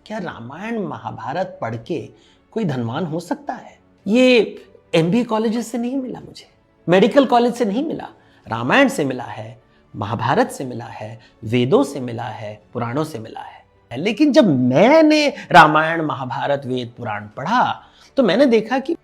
क्या रामायण महाभारत पढ़ के कोई धनवान हो सकता है? ये एमबीए कॉलेजेस से नहीं मिला, मुझे मेडिकल कॉलेज से नहीं मिला, रामायण से मिला है, महाभारत से मिला है, वेदों से मिला है, पुराणों से मिला है। लेकिन जब मैंने रामायण महाभारत वेद पुराण पढ़ा तो मैंने देखा कि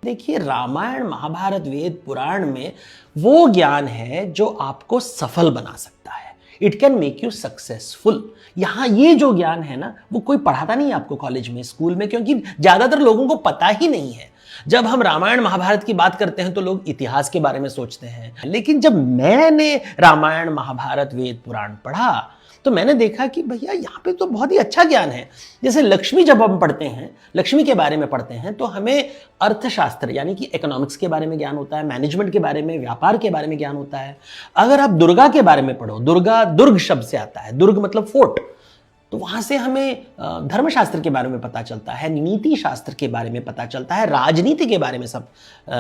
देखिए, रामायण महाभारत वेद पुराण में वो ज्ञान है जो आपको सफल बना सकता है। It can make you successful. यहां ये जो ज्ञान है ना, वो कोई पढ़ाता नहीं है आपको कॉलेज में, स्कूल में, क्योंकि ज्यादातर लोगों को पता ही नहीं है। जब हम रामायण महाभारत की बात करते हैं तो लोग इतिहास के बारे में सोचते हैं, लेकिन जब मैंने रामायण महाभारत वेद पुराण पढ़ा तो मैंने देखा कि भैया यहाँ पे तो बहुत ही अच्छा ज्ञान है। जैसे लक्ष्मी, जब हम पढ़ते हैं, लक्ष्मी के बारे में पढ़ते हैं तो हमें अर्थशास्त्र यानी कि इकोनॉमिक्स के बारे में ज्ञान होता है, मैनेजमेंट के बारे में, व्यापार के बारे में ज्ञान होता है। अगर आप दुर्गा के बारे में पढ़ो, दुर्गा दुर्ग शब्द से आता है, दुर्ग मतलब फोर्ट, तो वहां से हमें धर्मशास्त्र के बारे में पता चलता है, नीति शास्त्र के बारे में पता चलता है, राजनीति के बारे में सब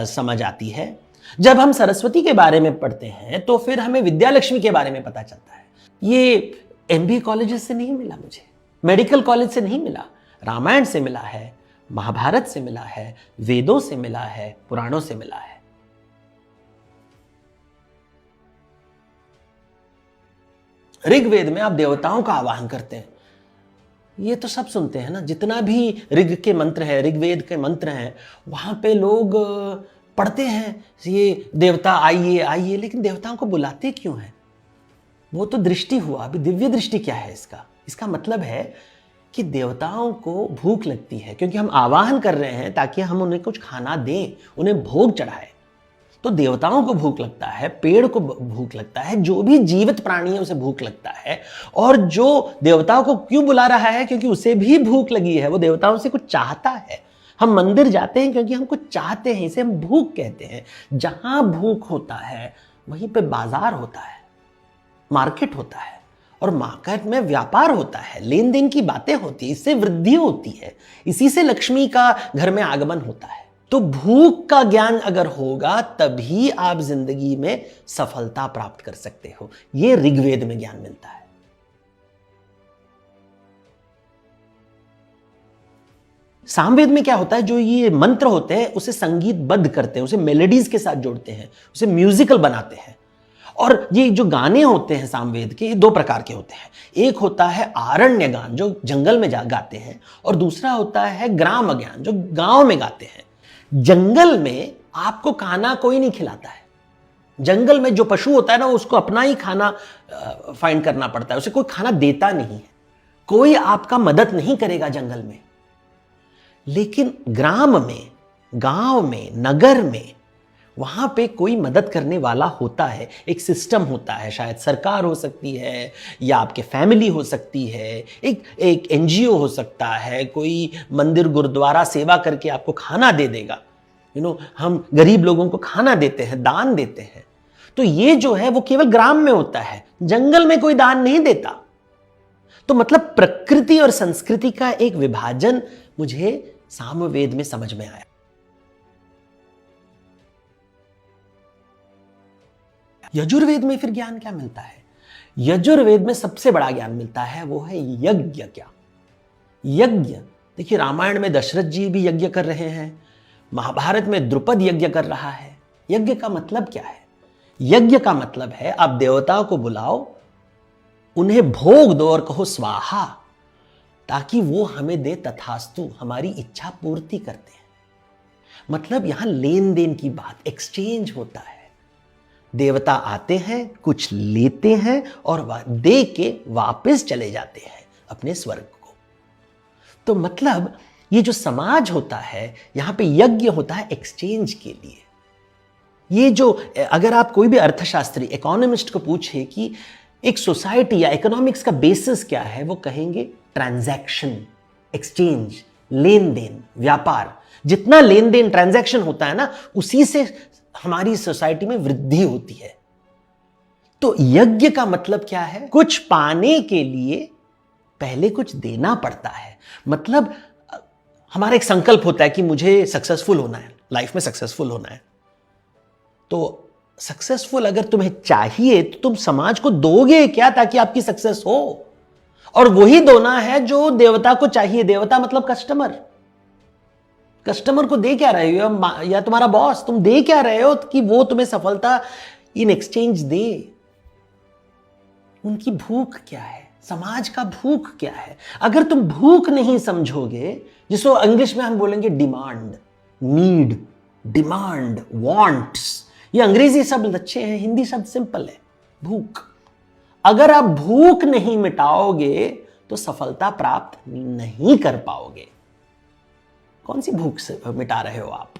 समझ आती है। जब हम सरस्वती के बारे में पढ़ते हैं तो फिर हमें विद्या लक्ष्मी के बारे में पता चलता है। ये एमबीए कॉलेजेस से नहीं मिला, मुझे मेडिकल कॉलेज से नहीं मिला, रामायण से मिला है, महाभारत से मिला है, वेदों से मिला है, पुराणों से मिला है। ऋग्वेद में आप देवताओं का आवाहन करते हैं, ये तो सब सुनते हैं ना, जितना भी ऋग के मंत्र है, ऋग्वेद के मंत्र हैं, वहां पे लोग पढ़ते हैं ये देवता आइए आइए, लेकिन देवताओं को बुलाते क्यों हैं? वो तो दृष्टि हुआ। अभी दिव्य दृष्टि क्या है इसका मतलब है कि देवताओं को भूख लगती है, क्योंकि हम आवाहन कर रहे हैं ताकि हम उन्हें कुछ खाना दें, उन्हें भोग चढ़ाए। तो देवताओं को भूख लगता है, पेड़ को भूख लगता है, जो भी जीवित प्राणी है उसे भूख लगता है। और जो देवताओं को क्यों बुला रहा है? क्योंकि उसे भी भूख लगी है, वो देवताओं से कुछ चाहता है। हम मंदिर जाते हैं क्योंकि हम कुछ चाहते हैं, इसे हम भूख कहते हैं। जहां भूख होता है वहीं पे बाजार होता है, मार्केट होता है, और मार्केट में व्यापार होता है, लेन देन की बातें होती है, इससे वृद्धि होती है, इसी से लक्ष्मी का घर में आगमन होता है। तो भूख का ज्ञान अगर होगा तभी आप जिंदगी में सफलता प्राप्त कर सकते हो। यह ऋग्वेद में ज्ञान मिलता है। सामवेद में क्या होता है, जो ये मंत्र होते हैं उसे संगीतबद्ध करते हैं, उसे मेलोडीज के साथ जोड़ते हैं, उसे म्यूजिकल बनाते हैं। और ये जो गाने होते हैं सामवेद के, ये दो प्रकार के होते हैं। एक होता है आरण्य गान, जो जंगल में गाते हैं, और दूसरा होता है ग्राम ज्ञान, जो गांव में गाते हैं। जंगल में आपको खाना कोई नहीं खिलाता है। जंगल में जो पशु होता है ना, उसको अपना ही खाना फाइंड करना पड़ता है, उसे कोई खाना देता नहीं है, कोई आपका मदद नहीं करेगा जंगल में। लेकिन ग्राम में, गांव में, नगर में, वहां पे कोई मदद करने वाला होता है, एक सिस्टम होता है। शायद सरकार हो सकती है, या आपके फैमिली हो सकती है, एक एनजीओ हो सकता है, कोई मंदिर गुरुद्वारा सेवा करके आपको खाना दे देगा। हम गरीब लोगों को खाना देते हैं, दान देते हैं। तो ये जो है वो केवल ग्राम में होता है, जंगल में कोई दान नहीं देता। तो मतलब प्रकृति और संस्कृति का एक विभाजन मुझे सामवेद में समझ में आया। यजुर्वेद में फिर ज्ञान क्या मिलता है? यजुर्वेद में सबसे बड़ा ज्ञान मिलता है, वो है यज्ञ। क्या यज्ञ? देखिए, रामायण में दशरथ जी भी यज्ञ कर रहे हैं, महाभारत में द्रुपद यज्ञ कर रहा है। यज्ञ का मतलब क्या है? यज्ञ का मतलब है आप देवताओं को बुलाओ, उन्हें भोग दो और कहो स्वाहा, ताकि वो हमें दे तथास्तु, हमारी इच्छा पूर्ति करते हैं। मतलब यहां लेन देन की बात, एक्सचेंज होता है। देवता आते हैं, कुछ लेते हैं और दे के वापस चले जाते हैं अपने स्वर्ग को। तो मतलब ये जो समाज होता है, यहां पे यज्ञ होता है एक्सचेंज के लिए। ये जो, अगर आप कोई भी अर्थशास्त्री, इकोनॉमिस्ट को पूछे कि एक सोसाइटी या इकोनॉमिक्स का बेसिस क्या है, वो कहेंगे ट्रांजैक्शन, एक्सचेंज, लेन देन, व्यापार। जितना लेन देन, ट्रांजैक्शन होता है ना, उसी से हमारी सोसाइटी में वृद्धि होती है। तो यज्ञ का मतलब क्या है? कुछ पाने के लिए पहले कुछ देना पड़ता है। मतलब हमारा एक संकल्प होता है कि मुझे सक्सेसफुल होना है, लाइफ में सक्सेसफुल होना है। तो सक्सेसफुल अगर तुम्हें चाहिए तो तुम समाज को दोगे क्या ताकि आपकी सक्सेस हो? और वही दोना है जो देवता को चाहिए। देवता मतलब कस्टमर। कस्टमर को दे क्या रहे हो, या तुम्हारा बॉस, तुम दे क्या रहे हो कि वो तुम्हें सफलता इन एक्सचेंज दे? उनकी भूख क्या है, समाज का भूख क्या है? अगर तुम भूख नहीं समझोगे, जिसको इंग्लिश में हम बोलेंगे डिमांड, नीड, डिमांड, वांट्स, ये अंग्रेजी शब्द अच्छे हैं, हिंदी शब्द सिंपल है, भूख। अगर आप भूख नहीं मिटाओगे तो सफलता प्राप्त नहीं कर पाओगे। कौन सी भूख से मिटा रहे हो आप?